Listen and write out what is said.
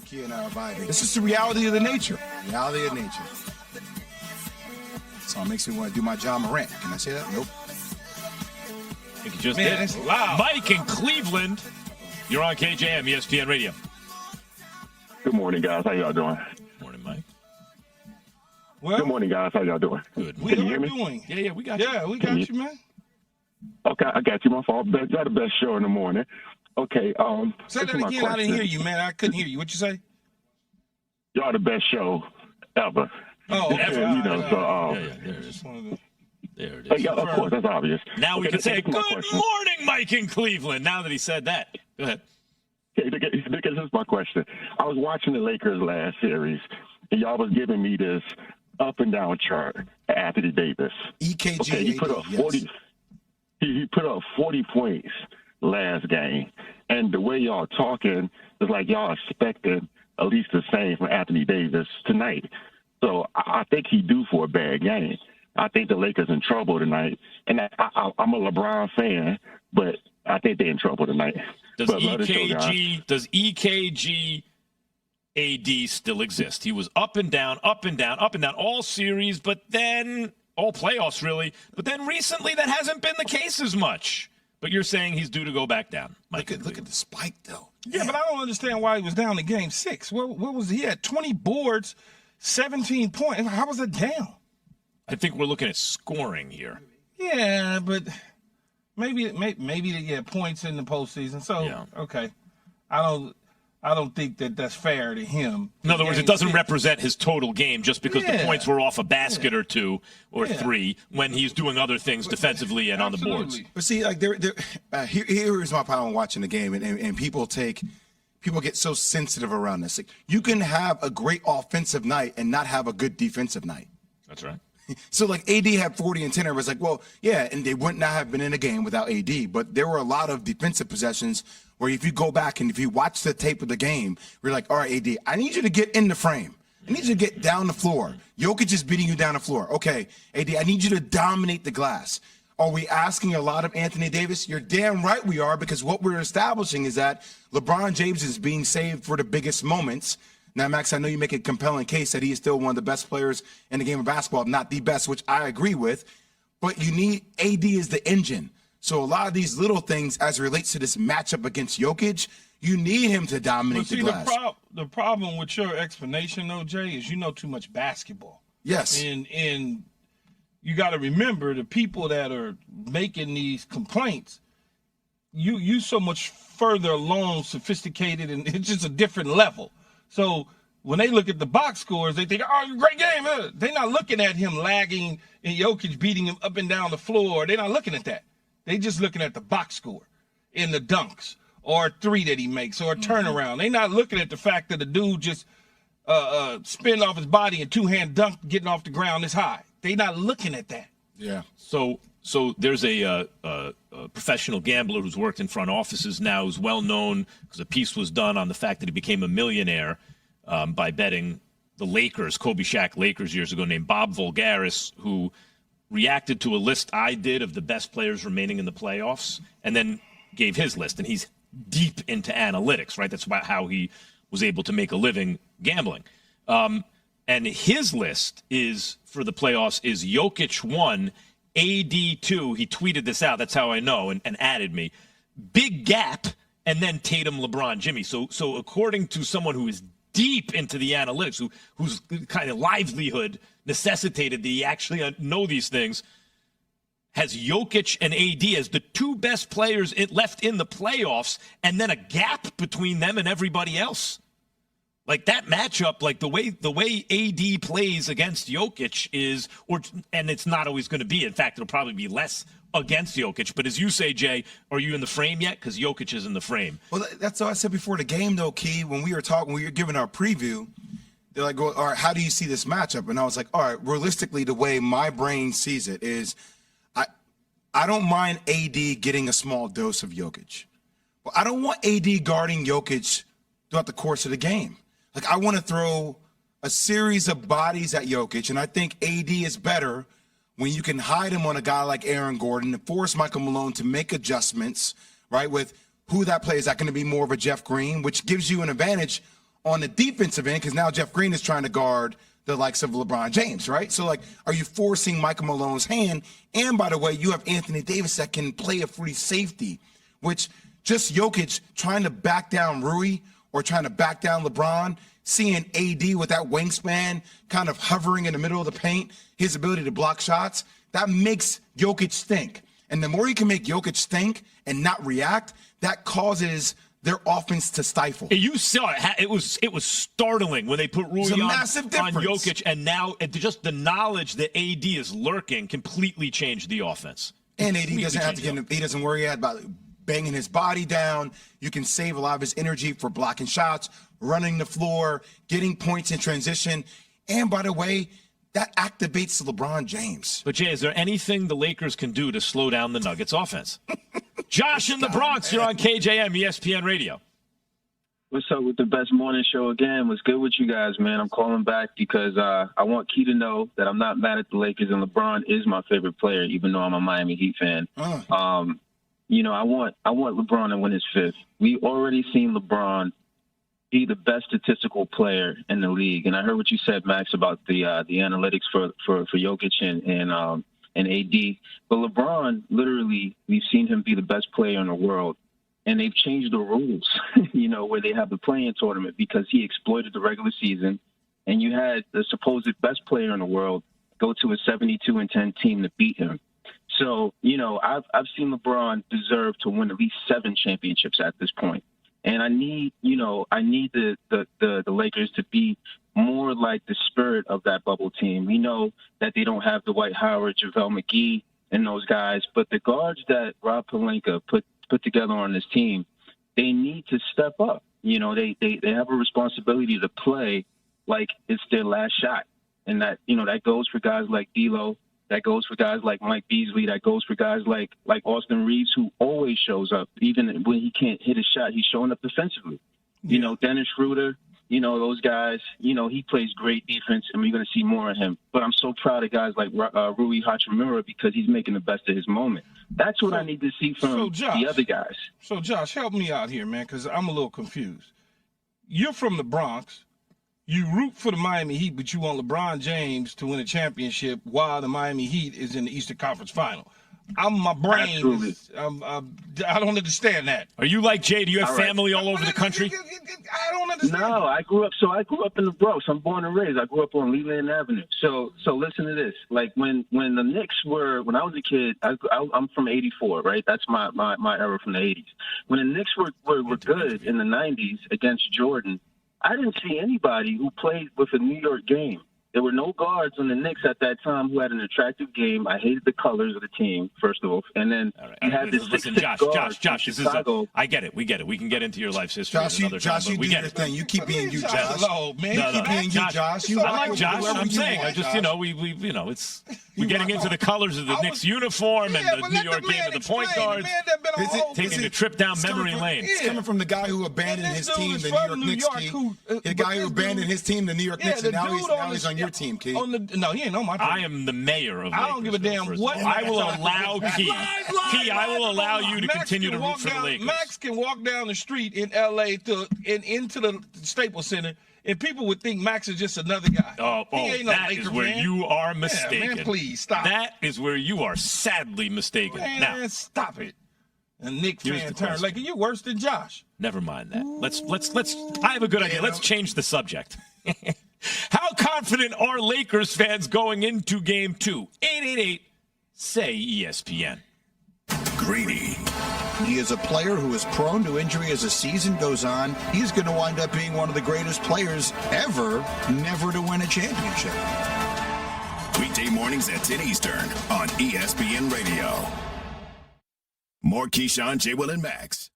Kia and I are vibing. This is the reality of the nature. Reality of nature. So it makes me want to do my John Morant. Can I say that? Nope. I think you just Man, did. it's loud. Mike in Cleveland. You're on KJM, ESPN Radio. Good morning, guys. How y'all doing? Morning, Mike. Well, Good morning, guys. How y'all doing? Good. we Can you are hear me? doing. Yeah, we got you. Yeah, we got you, man. Okay, I got you. My fault. Y'all the best show in the morning. Okay. Say this that is my again. I didn't question. hear you, man. I couldn't hear you. What you say? Y'all the best show ever. Oh, okay. You know, so, Yeah, there it is. Just wanted to- There it is. yeah, of course, that's obvious. Now we Okay, can say, this is my good question. morning, Mike in Cleveland, now that he said that. Go ahead. Okay, because this is my question. I was watching the Lakers last series, and y'all was giving me this up and down chart of Anthony Davis. EKG. Okay, he put up 40. Yes. He put up 40 points last game, and the way y'all talking is like y'all expecting at least the same from Anthony Davis tonight. So I think he due for a bad game. I think the Lakers in trouble tonight, and I'm a LeBron fan, but I think they're in trouble tonight. Does But love the show, guys. does EKG AD still exist? He was up and down, up and down, up and down all series, but then all playoffs really. But then recently that hasn't been the case as much. But you're saying he's due to go back down. Mike, Look at the spike, though. Yeah, but I don't understand why he was down in Game 6. What was he at? 20 boards, 17 points. How was it down? I think we're looking at scoring here. Yeah, but maybe they get points in the postseason. So Yeah. okay, I don't think that's fair to him. In other words, it Game doesn't 6. represent his total game just because the Yeah. points were off a basket or two or Yeah. three when he's doing other things defensively and on the boards. Absolutely. But see, like here is my problem watching the game, and people get so sensitive around this. Like, you can have a great offensive night and not have a good defensive night. That's right. So like AD had 40 and 10. Everybody's like, well, yeah, and they would not have been in a game without AD. But there were a lot of defensive possessions where if you go back and if you watch the tape of the game, we're like, all right, AD, I need you to get in the frame. I need you to get down the floor. Jokic is beating you down the floor. Okay, AD, I need you to dominate the glass. Are we asking a lot of Anthony Davis? You're damn right we are, because what we're establishing is that LeBron James is being saved for the biggest moments. Now, Max, I know you make a compelling case that he is still one of the best players in the game of basketball, not the best, which I agree with, but you need AD as the engine. So a lot of these little things as it relates to this matchup against Jokic, you need him to dominate But see, the glass. the problem with your explanation, though, Jay, is you know too much basketball. Yes. And you got to remember the people that are making these complaints, you so much further along, sophisticated, and it's just a different level. So when they look at the box scores, they think, oh, great game. They're not looking at him lagging and Jokic beating him up and down the floor. They're not looking at that. They just looking at the box score in the dunks or a three that he makes or a turnaround. They're not looking at the fact that the dude just spin off his body and two-hand dunk getting off the ground this high. They're not looking at that. Yeah. So there's a professional gambler who's worked in front offices now, who's well known because a piece was done on the fact that he became a millionaire by betting the Lakers, Kobe Shaq Lakers years ago, named Bob Voulgaris, who reacted to a list I did of the best players remaining in the playoffs and then gave his list. And he's deep into analytics, right? That's about how he was able to make a living gambling. And his list is for the playoffs is Jokic 1, AD 2. He tweeted this out. That's how I know, and added me. Big gap, and then Tatum, LeBron, Jimmy. So according to someone who is deep into the analytics, whose kind of livelihood necessitated that he actually know these things, has Jokic and AD as the two best players left in the playoffs, and then a gap between them and everybody else. Like that matchup, like the way AD plays against Jokic is, and it's not always going to be. In fact, it'll probably be less against Jokic. But as you say, Jay, are you in the frame yet? Because Jokic is in the frame. Well, that's what I said before the game, though, Key. When we were giving our preview, they're like, well, all right, how do you see this matchup? And I was like, all right, realistically, the way my brain sees it is I don't mind AD getting a small dose of Jokic. But I don't want AD guarding Jokic throughout the course of the game. Like, I want to throw a series of bodies at Jokic, and I think AD is better when you can hide him on a guy like Aaron Gordon and force Michael Malone to make adjustments, right, with who that plays. Is that going to be more of a Jeff Green, which gives you an advantage on the defensive end, because now Jeff Green is trying to guard the likes of LeBron James, right? So, like, are you forcing Michael Malone's hand? And by the way, you have Anthony Davis that can play a free safety, which just Jokic trying to back down Rui or trying to back down LeBron, seeing AD with that wingspan kind of hovering in the middle of the paint, his ability to block shots, that makes Jokic think. And the more you can make Jokic think and not react, that causes their offense to stifle. You saw it. It was startling when they put Rui It's a on massive difference. Jokic, and now just the knowledge that AD is lurking completely changed the offense. And AD Completely doesn't have to changed he doesn't worry about banging his body down. You can save a lot of his energy for blocking shots, running the floor, getting points in transition. And by the way, that activates LeBron James. But Jay, is there anything the Lakers can do to slow down the Nuggets offense? Josh in the Bronx, you're on KJM, ESPN Radio. What's up with the best morning show again? What's good with you guys, man? I'm calling back because I want Key to know that I'm not mad at the Lakers, and LeBron is my favorite player, even though I'm a Miami Heat fan. You know, I want LeBron to win his fifth. We already seen LeBron be the best statistical player in the league, and I heard what you said, Max, about the analytics for Jokic and AD. But LeBron, literally, we've seen him be the best player in the world. And they've changed the rules, you know, where they have the play-in tournament because he exploited the regular season. And you had the supposed best player in the world go to a 72-10 team to beat him. So, you know, I've seen LeBron deserve to win at least 7 championships at this point. And I need the Lakers to be more like the spirit of that bubble team. We know that they don't have Dwight Howard, JaVale McGee, and those guys, but the guards that Rob Pelinka put together on this team, they need to step up. You know, they have a responsibility to play like it's their last shot. And that, you know, that goes for guys like D'Lo, that goes for guys like Mike Beasley, that goes for guys like Austin Reeves, who always shows up. Even when he can't hit a shot, he's showing up defensively. You know, Dennis Schroeder, you know, those guys, you know, he plays great defense, and we're going to see more of him. But I'm so proud of guys like Rui Hachimura because he's making the best of his moment. That's what I need to see from the other guys. So, Josh, help me out here, man, because I'm a little confused. You're from the Bronx. You root for the Miami Heat, but you want LeBron James to win a championship while the Miami Heat is in the Eastern Conference Final. My brain I don't understand that. Are you like Jay? Do you have family all over the country? I don't understand. No, I grew up in the Bronx. I'm born and raised. I grew up on Leland Avenue. So listen to this. Like when the Knicks were, when I was a kid, I'm from '84, right? That's my era from the '80s. When the Knicks were good in the '90s against Jordan, I didn't see anybody who played with a New York game. There were no guards on the Knicks at that time who had an attractive game. I hated the colors of the team, first of all. And then you had this listen, Josh, this is I get it. We get it. We can get into your life's history another time. You we do get your it. thing. You keep being you, Josh. Hello, man. You keep being you, Josh. I like Josh. I'm saying, I just, you know, we're getting into the colors of the Knicks uniform and the New York game of the point guards. Taking a trip down memory lane. It's coming from the guy who abandoned his team, the New York Knicks. The guy who abandoned his team, the New York Knicks, and now he's on your team, Key. No, he ain't on my team. I am the mayor of I don't give a damn what. I will allow Key. I will allow you to continue to root for the Lakers. Max can walk down the street in L.A. into the Staples Center, and people would think Max is just another guy. He ain't no that Laker is where fan. you are mistaken. Yeah, man, please stop. That is where you are sadly mistaken. Man, now, stop it. A Knicks here's fan the turn question. Laker. You're worse than Josh. never mind that. Let's. I have a good idea. Let's change the subject. How confident are Lakers fans going into Game 2? 888-SAY-ESPN. Greeny. He is a player who is prone to injury as the season goes on. He's going to wind up being one of the greatest players ever never to win a championship. Weekday mornings at 10 Eastern on ESPN Radio. More Keyshawn, J. Will, and Max